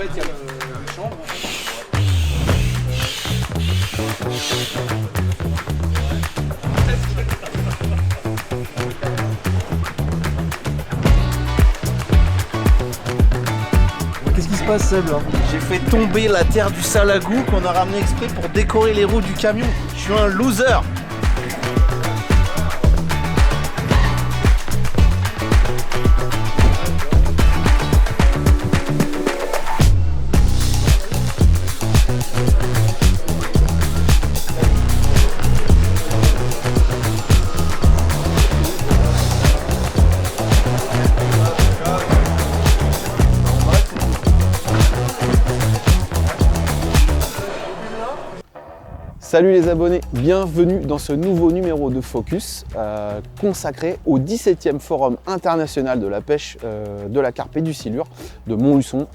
fait, il y a une chambre. Qu'est-ce qui se passe, Seb, là? J'ai fait tomber la terre du Salagou qu'on a ramené exprès pour décorer les roues du camion. Je suis un loser. Salut les abonnés, bienvenue dans ce nouveau numéro de Focus consacré au 17e Forum international de la pêche de la carpe et du silure de Montluçon,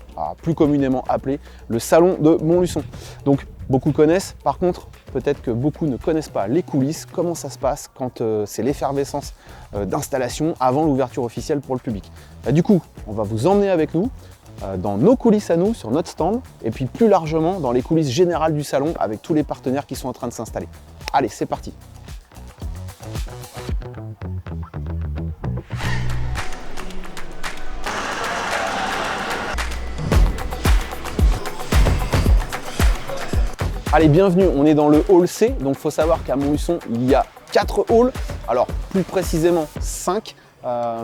plus communément appelé le Salon de Montluçon. Donc beaucoup connaissent, par contre peut-être que beaucoup ne connaissent pas les coulisses, comment ça se passe quand c'est l'effervescence d'installation avant l'ouverture officielle pour le public. Du coup, on va vous emmener avec nous dans nos coulisses à nous, sur notre stand, et puis plus largement dans les coulisses générales du salon avec tous les partenaires qui sont en train de s'installer. Allez, c'est parti! Allez, bienvenue, on est dans le hall C, donc il faut savoir qu'à Montluçon, il y a 4 halls, alors plus précisément 5.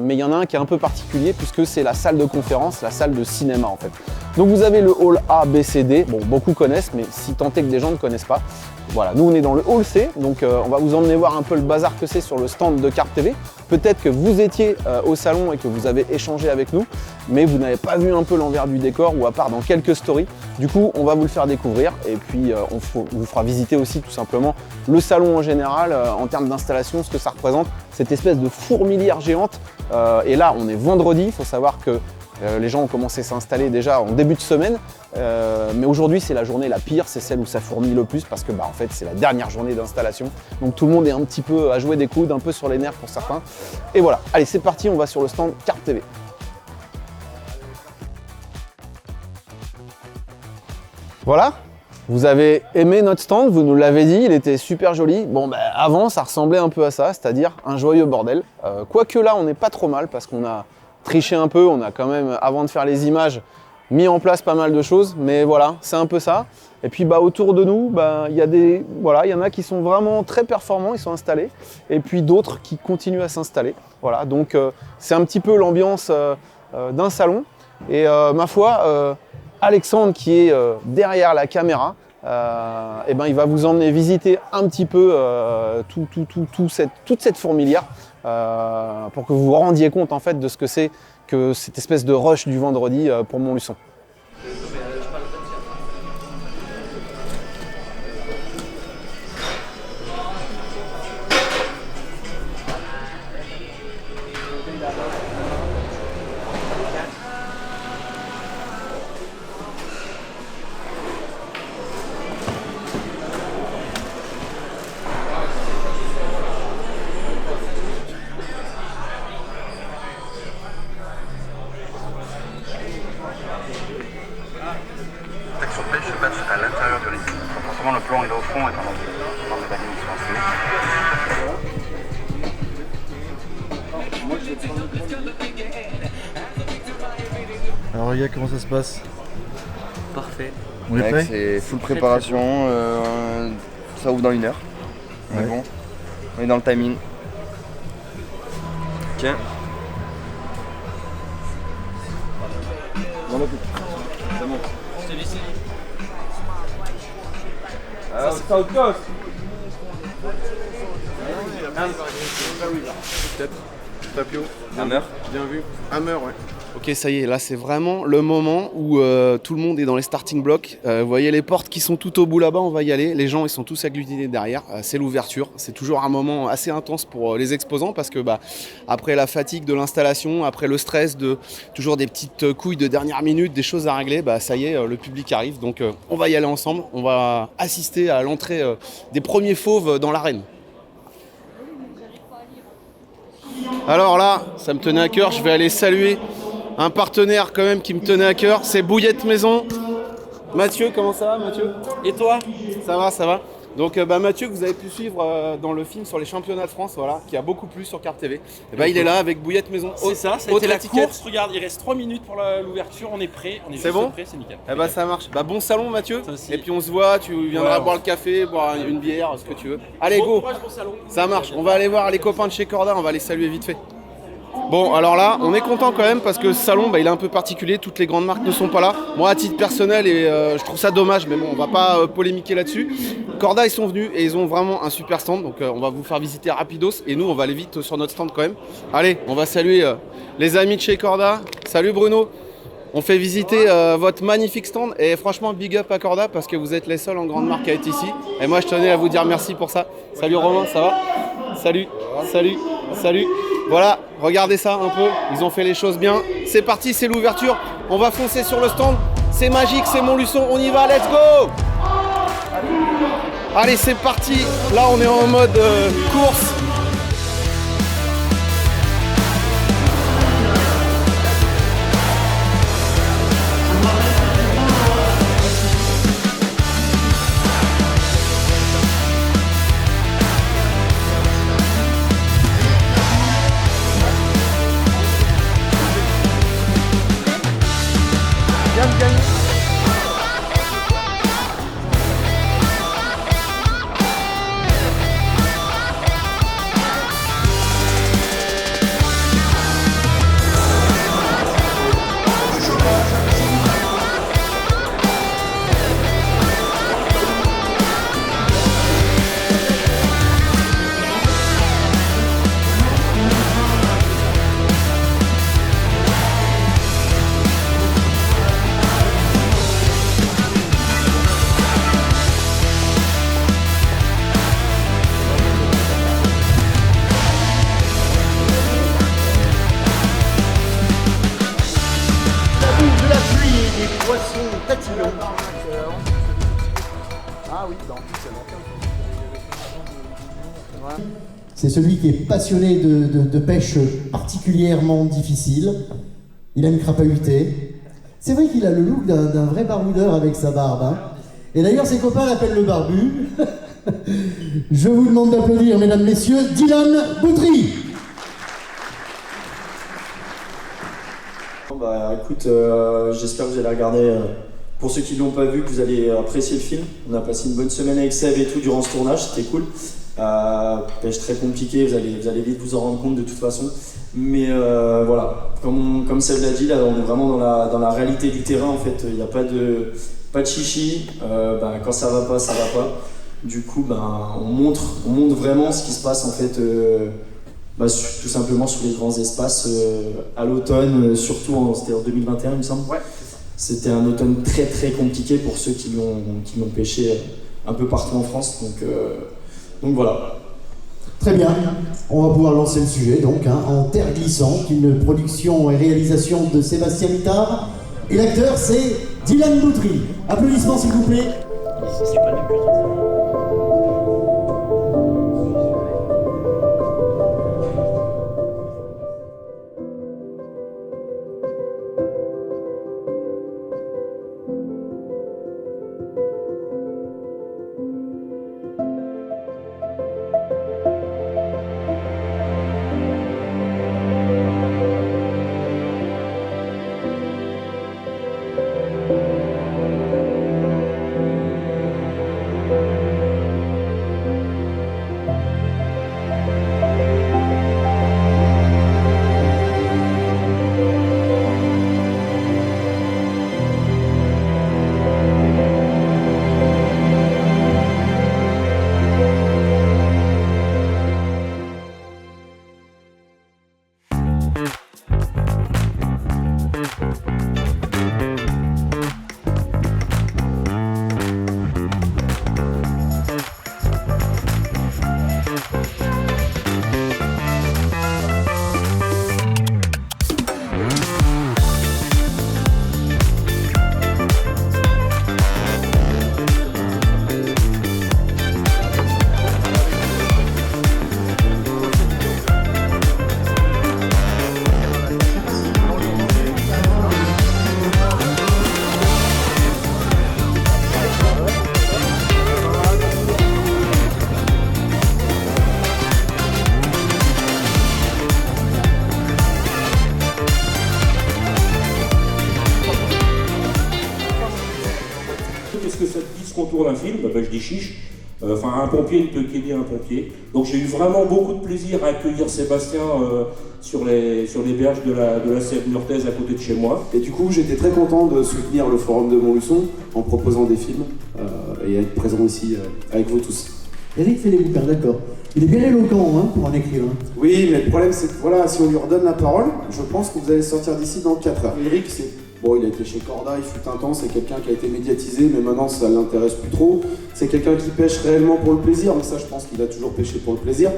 Mais il y en a un qui est un peu particulier puisque c'est la salle de conférence, la salle de cinéma en fait. Donc vous avez le hall A, B, C, D, bon beaucoup connaissent mais si tant est que des gens ne connaissent pas. Voilà, nous on est dans le hall C, donc on va vous emmener voir un peu le bazar que c'est sur le stand de Carpe TV. Peut-être que vous étiez au salon et que vous avez échangé avec nous, mais vous n'avez pas vu un peu l'envers du décor ou à part dans quelques stories. Du coup, on va vous le faire découvrir et puis on vous fera visiter aussi tout simplement le salon en général en termes d'installation, ce que ça représente, cette espèce de fourmilière géante. Et là, on est vendredi, il faut savoir que les gens ont commencé à s'installer déjà en début de semaine, mais aujourd'hui c'est la journée la pire, c'est celle où ça fourmille le plus parce que en fait c'est la dernière journée d'installation, donc tout le monde est un petit peu à jouer des coudes, un peu sur les nerfs pour certains. Et voilà, allez c'est parti, on va sur le stand Carpe TV. Voilà, vous avez aimé notre stand, vous nous l'avez dit, il était super joli. Bon avant ça ressemblait un peu à ça, c'est-à-dire un joyeux bordel. Quoique là on n'est pas trop mal parce qu'on a triché un peu, on a quand même, avant de faire les images, mis en place pas mal de choses, mais voilà, c'est un peu ça. Et puis autour de nous, il y en a qui sont vraiment très performants, ils sont installés, et puis d'autres qui continuent à s'installer. Voilà, donc c'est un petit peu l'ambiance d'un salon. Et ma foi, Alexandre qui est derrière la caméra, il va vous emmener visiter un petit peu toute cette fourmilière pour que vous vous rendiez compte en fait de ce que c'est que cette espèce de rush du vendredi pour Montluçon. L'action de pêche se passe à l'intérieur du ring. Donc forcément le plan est là au fond et dans les bagnoles qui sont installés. Alors les gars, comment ça se passe? Parfait. On est prêt? C'est full préparation, ça ouvre dans 1 heure. Mais bon, on est dans le timing. Tiens. C'est bon. Ça c'est South Coast. Peut-être. Tapio. Hammer. Bien vu. Hammer, ouais. Ok, ça y est, là c'est vraiment le moment où tout le monde est dans les starting blocks. Vous voyez les portes qui sont tout au bout là-bas, on va y aller. Les gens ils sont tous agglutinés derrière. C'est l'ouverture. C'est toujours un moment assez intense pour les exposants parce que après la fatigue de l'installation, après le stress de toujours des petites couilles de dernière minute, des choses à régler, ça y est, le public arrive. Donc on va y aller ensemble. On va assister à l'entrée des premiers fauves dans l'arène. Alors là, ça me tenait à cœur, je vais aller saluer un partenaire quand même qui me tenait à cœur, c'est Bouillette Maison. Mathieu, comment ça va Mathieu? Et toi? Ça va, ça va. Donc Mathieu, que vous avez pu suivre dans le film sur les championnats de France, voilà, qui a beaucoup plu sur Carte TV. Et il est là avec Bouillette Maison. C'est ça a été la course. Regarde, il reste 3 minutes pour l'ouverture, on est prêt. On est juste bon prêt, c'est nickel. Eh bah ça marche. Bah bon salon Mathieu. aussi. Et puis on se voit, tu viendras Ouais, boire le café, boire une bière, ce que tu veux. Allez Bon go. courage pour le salon. Ça marche. On va aller voir les copains de chez Corda, on va les saluer vite fait. Bon, alors là, on est content quand même parce que ce salon, il est un peu particulier. Toutes les grandes marques ne sont pas là. Moi, à titre personnel, je trouve ça dommage, mais bon, on va pas polémiquer là-dessus. Corda, ils sont venus et ils ont vraiment un super stand. Donc, on va vous faire visiter rapidos et nous, on va aller vite sur notre stand quand même. Allez, on va saluer les amis de chez Corda. Salut Bruno. On fait visiter votre magnifique stand et franchement, big up à Corda parce que vous êtes les seuls en grande marque à être ici. Et moi, je tenais à vous dire merci pour ça. Salut Romain, ça va? Salut, salut, salut. Voilà, regardez ça un peu, ils ont fait les choses bien. C'est parti, c'est l'ouverture. On va foncer sur le stand. C'est magique, c'est Montluçon, on y va, let's go! Allez, c'est parti. Là, on est en mode course. De la pluie et des poissons tatillons. Ah oui, C'est celui qui est passionné de pêche particulièrement difficile. Il aime crapahuter. C'est vrai qu'il a le look d'un vrai baroudeur avec sa barbe. Hein. Et d'ailleurs, ses copains l'appellent le barbu. Je vous demande d'applaudir, mesdames, messieurs, Dylan Boutry. Bah écoute, j'espère que vous allez regarder. Pour ceux qui ne l'ont pas vu, que vous allez apprécier le film. On a passé une bonne semaine avec Seb et tout durant ce tournage, c'était cool. Pêche très compliquée, vous allez vite vous en rendre compte de toute façon. Mais voilà, comme Seb l'a dit, là on est vraiment dans la réalité du terrain en fait. Il n'y a pas de chichi, quand ça va pas, ça va pas. Du coup, on montre vraiment ce qui se passe en fait. Tout simplement sur les grands espaces à l'automne, surtout c'était en 2021 il me semble. Ouais. C'était un automne très très compliqué pour ceux qui l'ont pêché un peu partout en France. Donc voilà. Très bien, on va pouvoir lancer le sujet donc, hein, en terre glissante, une production et réalisation de Sébastien Mittard. Et l'acteur c'est Dylan Boutry. Applaudissements s'il vous plaît. tourne un film, je dis chiche. Enfin, un pompier ne peut qu'aider un pompier. Donc j'ai eu vraiment beaucoup de plaisir à accueillir Sébastien sur les berges de la Sèvre niortaise à côté de chez moi. Et du coup, j'étais très content de soutenir le Forum de Montluçon en proposant des films et être présent ici avec vous tous. Eric fait les bouquins, d'accord. Il est bien éloquent hein, pour un écrivain. Oui, mais le problème c'est que voilà, si on lui redonne la parole, je pense que vous allez sortir d'ici dans 4 heures. Eric, bon, il a été chez Corda, il fut un temps, c'est quelqu'un qui a été médiatisé, mais maintenant ça l'intéresse plus trop. C'est quelqu'un qui pêche réellement pour le plaisir, mais ça je pense qu'il a toujours pêché pour le plaisir.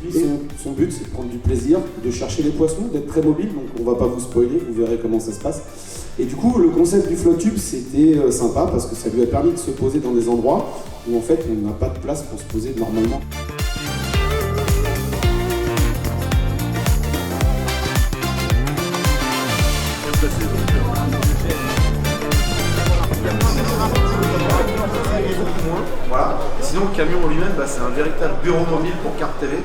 Et son but c'est de prendre du plaisir, de chercher les poissons, d'être très mobile, donc on va pas vous spoiler, vous verrez comment ça se passe. Et du coup, le concept du flotte-tube, c'était sympa parce que ça lui a permis de se poser dans des endroits où en fait on n'a pas de place pour se poser normalement. Voilà. Et sinon, le camion en lui-même, c'est un véritable bureau mobile pour Carte TV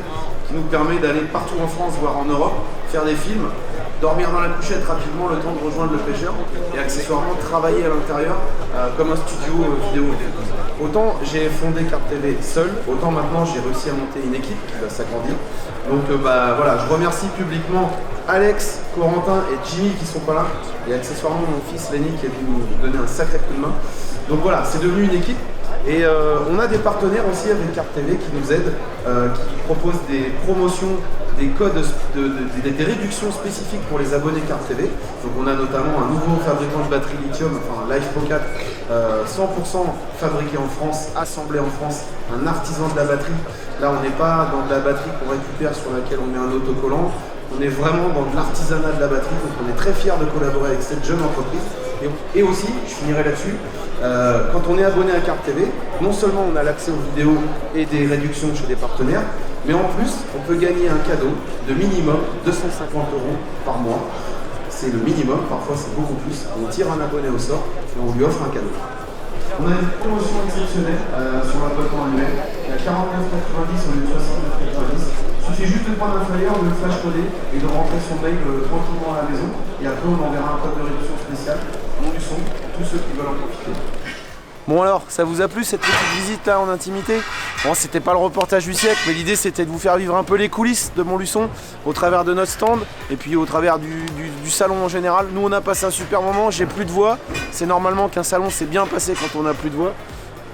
qui nous permet d'aller partout en France, voire en Europe, faire des films, dormir dans la couchette rapidement le temps de rejoindre le pêcheur et accessoirement travailler à l'intérieur comme un studio vidéo. Autant j'ai fondé Carte TV seul, autant maintenant j'ai réussi à monter une équipe qui va s'agrandir. Donc voilà, je remercie publiquement Alex, Corentin et Jimmy qui sont pas là, et accessoirement mon fils Lenny qui est venu nous donner un sacré coup de main. Donc voilà, c'est devenu une équipe. Et on a des partenaires aussi avec Carte TV qui nous aident, qui proposent des promotions, des codes, des réductions spécifiques pour les abonnés Carte TV. Donc on a notamment un nouveau fabricant de batterie lithium, enfin LifePro 4, 100% fabriqué en France, assemblé en France, un artisan de la batterie. Là on n'est pas dans de la batterie qu'on récupère sur laquelle on met un autocollant, on est vraiment dans de l'artisanat de la batterie, donc on est très fiers de collaborer avec cette jeune entreprise. Et aussi, je finirai là-dessus, quand on est abonné à Carte TV, non seulement on a l'accès aux vidéos et des réductions chez des partenaires, mais en plus, on peut gagner un cadeau de minimum 250 € par mois. C'est le minimum, parfois c'est beaucoup plus. On tire un abonné au sort et on lui offre un cadeau. On a une promotion exceptionnelle sur l'abonnement annuel. Il y a 49,90 au lieu de 69,90. Il suffit juste de prendre un flyer, de le flash coder et de rentrer son mail tranquillement à la maison. Et après, on enverra un code de réduction spécial. Montluçon, tous ceux qui veulent en profiter. Bon alors, ça vous a plu cette petite visite là en intimité? Bon, c'était pas le reportage du siècle, mais l'idée c'était de vous faire vivre un peu les coulisses de Montluçon au travers de notre stand et puis au travers du salon en général. Nous on a passé un super moment, j'ai plus de voix. C'est normalement qu'un salon s'est bien passé quand on a plus de voix.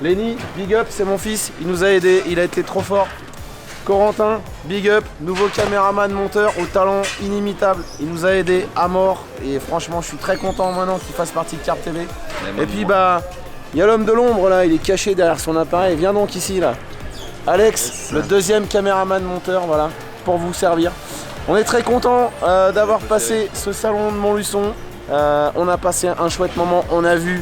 Lenny, big up, c'est mon fils, il nous a aidés, il a été trop fort. Corentin, big up, nouveau caméraman monteur au talent inimitable, il nous a aidés à mort et franchement je suis très content maintenant qu'il fasse partie de Carte TV. Et puis il y a l'homme de l'ombre là, il est caché derrière son appareil, viens donc ici là. Alex, le deuxième caméraman monteur, voilà, pour vous servir. On est très content d'avoir passé ce salon de Montluçon. On a passé un chouette moment, on a vu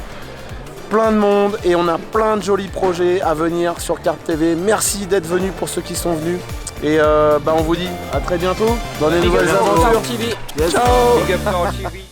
plein de monde et on a plein de jolis projets à venir sur Carte TV. Merci d'être venus pour ceux qui sont venus. Et on vous dit à très bientôt dans des nouvelles aventures. TV. Ciao. Big up Power TV.